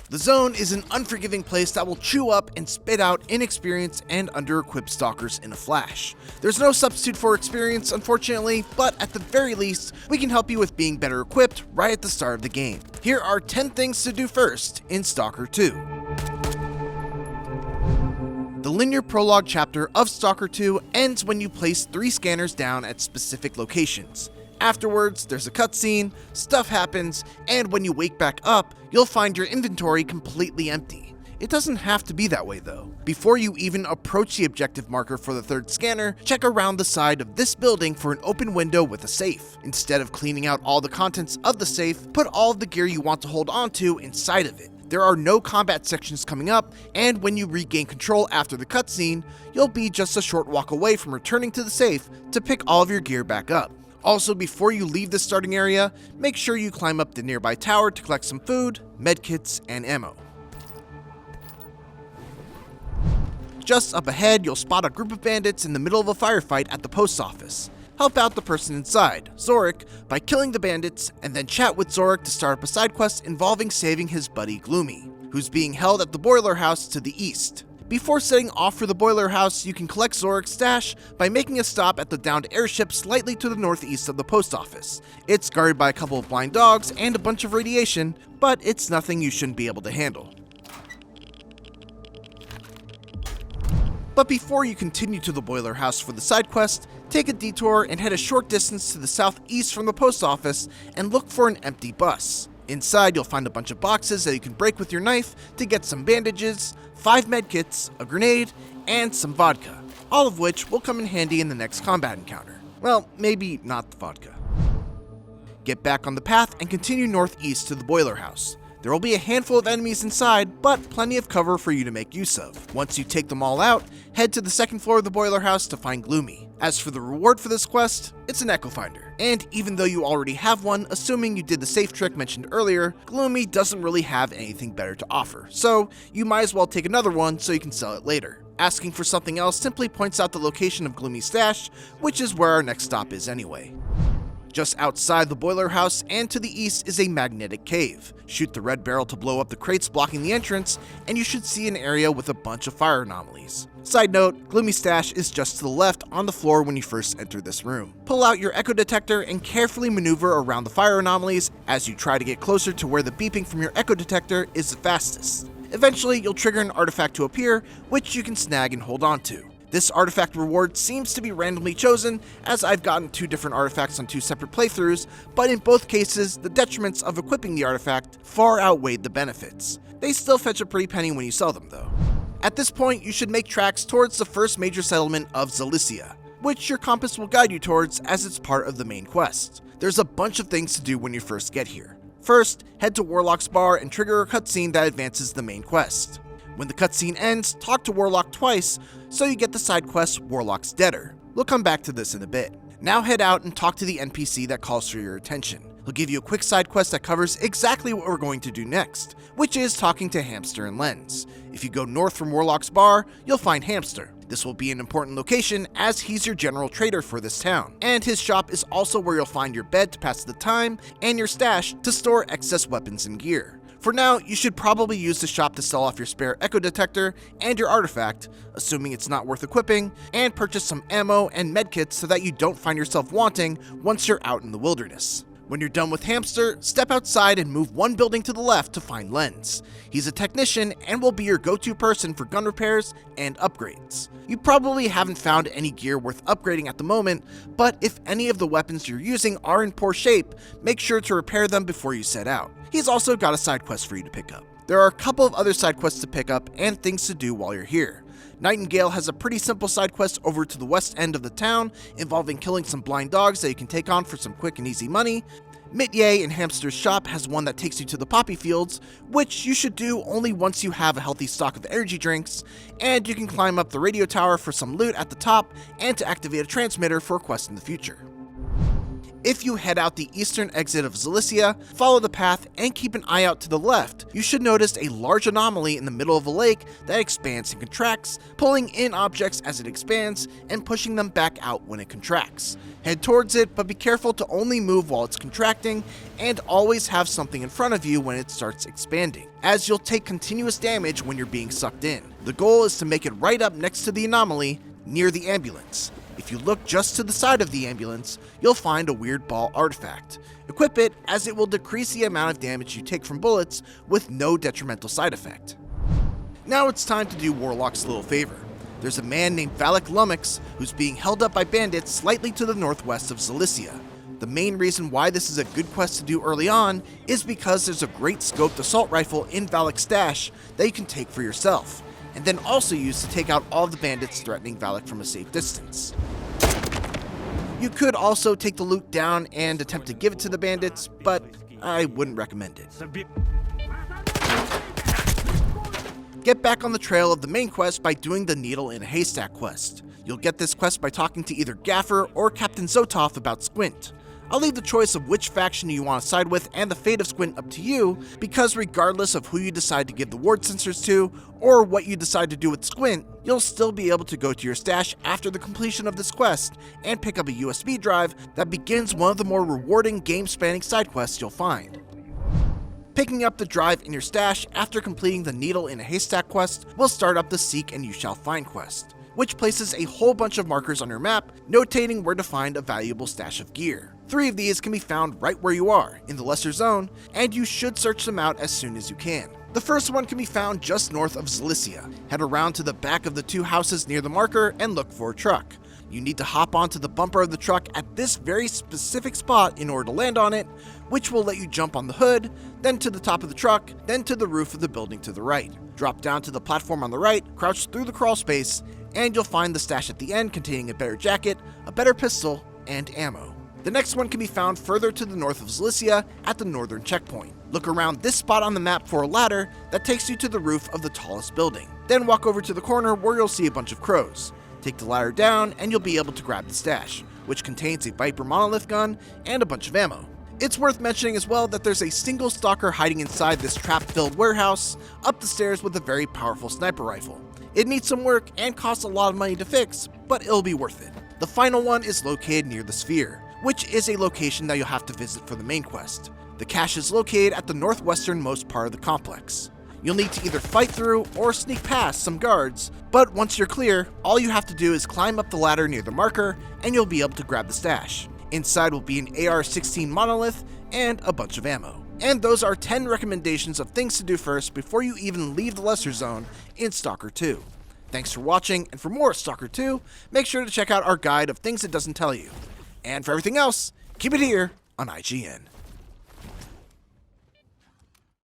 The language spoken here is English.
The zone is an unforgiving place that will chew up and spit out inexperienced and under-equipped stalkers in a flash. There's no substitute for experience, unfortunately, but at the very least, we can help you with being better equipped right at the start of the game. Here are 10 things to do first in Stalker 2. The linear prologue chapter of Stalker 2 ends when you place 3 scanners down at specific locations. Afterwards, there's a cutscene, stuff happens, and when you wake back up, you'll find your inventory completely empty. It doesn't have to be that way though. Before you even approach the objective marker for the 3rd scanner, check around the side of this building for an open window with a safe. Instead of cleaning out all the contents of the safe, put all of the gear you want to hold onto inside of it. There are no combat sections coming up, and when you regain control after the cutscene, you'll be just a short walk away from returning to the safe to pick all of your gear back up. Also, before you leave the starting area, make sure you climb up the nearby tower to collect some food, medkits, and ammo. Just up ahead, you'll spot a group of bandits in the middle of a firefight at the post office. Help out the person inside, Zorik, by killing the bandits, and then chat with Zorik to start up a side quest involving saving his buddy Gloomy, who's being held at the boiler house to the east. Before setting off for the boiler house, you can collect Zorik's stash by making a stop at the downed airship slightly to the northeast of the post office. It's guarded by a couple of blind dogs and a bunch of radiation, but it's nothing you shouldn't be able to handle. But before you continue to the boiler house for the side quest, take a detour and head a short distance to the southeast from the post office and look for an empty bus. Inside, you'll find a bunch of boxes that you can break with your knife to get some bandages, 5 medkits, a grenade, and some vodka, all of which will come in handy in the next combat encounter. Well, maybe not the vodka. Get back on the path and continue northeast to the boiler house. There will be a handful of enemies inside, but plenty of cover for you to make use of. Once you take them all out, head to the 2nd floor of the boiler house to find Gloomy. As for the reward for this quest, it's an Echo Finder. And even though you already have one, assuming you did the safe trick mentioned earlier, Gloomy doesn't really have anything better to offer, so you might as well take another one so you can sell it later. Asking for something else simply points out the location of Gloomy's stash, which is where our next stop is anyway. Just outside the boiler house and to the east is a magnetic cave. Shoot the red barrel to blow up the crates blocking the entrance, and you should see an area with a bunch of fire anomalies. Side note, Gloomy's stash is just to the left on the floor when you first enter this room. Pull out your echo detector and carefully maneuver around the fire anomalies as you try to get closer to where the beeping from your echo detector is the fastest. Eventually, you'll trigger an artifact to appear, which you can snag and hold on to. This artifact reward seems to be randomly chosen, as I've gotten 2 different artifacts on 2 separate playthroughs, but in both cases, the detriments of equipping the artifact far outweighed the benefits. They still fetch a pretty penny when you sell them though. At this point, you should make tracks towards the first major settlement of Zalyssia, which your compass will guide you towards as it's part of the main quest. There's a bunch of things to do when you first get here. First, head to Warlock's bar and trigger a cutscene that advances the main quest. When the cutscene ends, talk to Warlock twice, so you get the side quest Warlock's Debtor. We'll come back to this in a bit. Now head out and talk to the NPC that calls for your attention. He'll give you a quick side quest that covers exactly what we're going to do next, which is talking to Hamster and Lens. If you go north from Warlock's bar, you'll find Hamster. This will be an important location as he's your general trader for this town, and his shop is also where you'll find your bed to pass the time and your stash to store excess weapons and gear. For now, you should probably use the shop to sell off your spare echo detector and your artifact, assuming it's not worth equipping, and purchase some ammo and medkits so that you don't find yourself wanting once you're out in the wilderness. When you're done with Hamster, step outside and move 1 building to the left to find Lens. He's a technician and will be your go-to person for gun repairs and upgrades. You probably haven't found any gear worth upgrading at the moment, but if any of the weapons you're using are in poor shape, make sure to repair them before you set out. He's also got a side quest for you to pick up. There are a couple of other side quests to pick up and things to do while you're here. Nightingale has a pretty simple side quest over to the west end of the town involving killing some blind dogs that you can take on for some quick and easy money. Mitye in Hamster's shop has one that takes you to the poppy fields, which you should do only once you have a healthy stock of energy drinks, and you can climb up the radio tower for some loot at the top and to activate a transmitter for a quest in the future. If you head out the eastern exit of Zalyssia, follow the path, and keep an eye out to the left, you should notice a large anomaly in the middle of a lake that expands and contracts, pulling in objects as it expands and pushing them back out when it contracts. Head towards it, but be careful to only move while it's contracting, and always have something in front of you when it starts expanding, as you'll take continuous damage when you're being sucked in. The goal is to make it right up next to the anomaly, near the ambulance. If you look just to the side of the ambulance, you'll find a weird ball artifact. Equip it, as it will decrease the amount of damage you take from bullets with no detrimental side effect. Now it's time to do Warlock's little favor. There's a man named S.T.A.L.K.E.R who's being held up by bandits slightly to the northwest of Zalyssia. The main reason why this is a good quest to do early on is because there's a great scoped assault rifle in Valak's stash that you can take for yourself, and then also use to take out all the bandits threatening Valak from a safe distance. You could also take the loot down and attempt to give it to the bandits, but I wouldn't recommend it. Get back on the trail of the main quest by doing the Needle in a Haystack quest. You'll get this quest by talking to either Gaffer or Captain Zotov about Squint. I'll leave the choice of which faction you want to side with and the fate of Squint up to you, because regardless of who you decide to give the ward sensors to, or what you decide to do with Squint, you'll still be able to go to your stash after the completion of this quest and pick up a USB drive that begins one of the more rewarding game-spanning side quests you'll find. Picking up the drive in your stash after completing the Needle in a Haystack quest will start up the Seek and You Shall Find quest, which places a whole bunch of markers on your map notating where to find a valuable stash of gear. 3 of these can be found right where you are, in the Lesser Zone, and you should search them out as soon as you can. The first one can be found just north of Zalyssia. Head around to the back of the 2 houses near the marker and look for a truck. You need to hop onto the bumper of the truck at this very specific spot in order to land on it, which will let you jump on the hood, then to the top of the truck, then to the roof of the building to the right. Drop down to the platform on the right, crouch through the crawl space, and you'll find the stash at the end containing a better jacket, a better pistol, and ammo. The next one can be found further to the north of Zalyssia at the northern checkpoint. Look around this spot on the map for a ladder that takes you to the roof of the tallest building. Then walk over to the corner where you'll see a bunch of crows. Take the ladder down and you'll be able to grab the stash, which contains a Viper monolith gun and a bunch of ammo. It's worth mentioning as well that there's a single stalker hiding inside this trap-filled warehouse up the stairs with a very powerful sniper rifle. It needs some work and costs a lot of money to fix, but it'll be worth it. The final one is located near the Sphere, which is a location that you'll have to visit for the main quest. The cache is located at the northwesternmost part of the complex. You'll need to either fight through or sneak past some guards, but once you're clear, all you have to do is climb up the ladder near the marker and you'll be able to grab the stash. Inside will be an AR-16 monolith and a bunch of ammo. And those are 10 recommendations of things to do first before you even leave the Lesser Zone in Stalker 2. Thanks for watching, and for more Stalker 2, make sure to check out our guide of things it doesn't tell you. And for everything else, keep it here on IGN.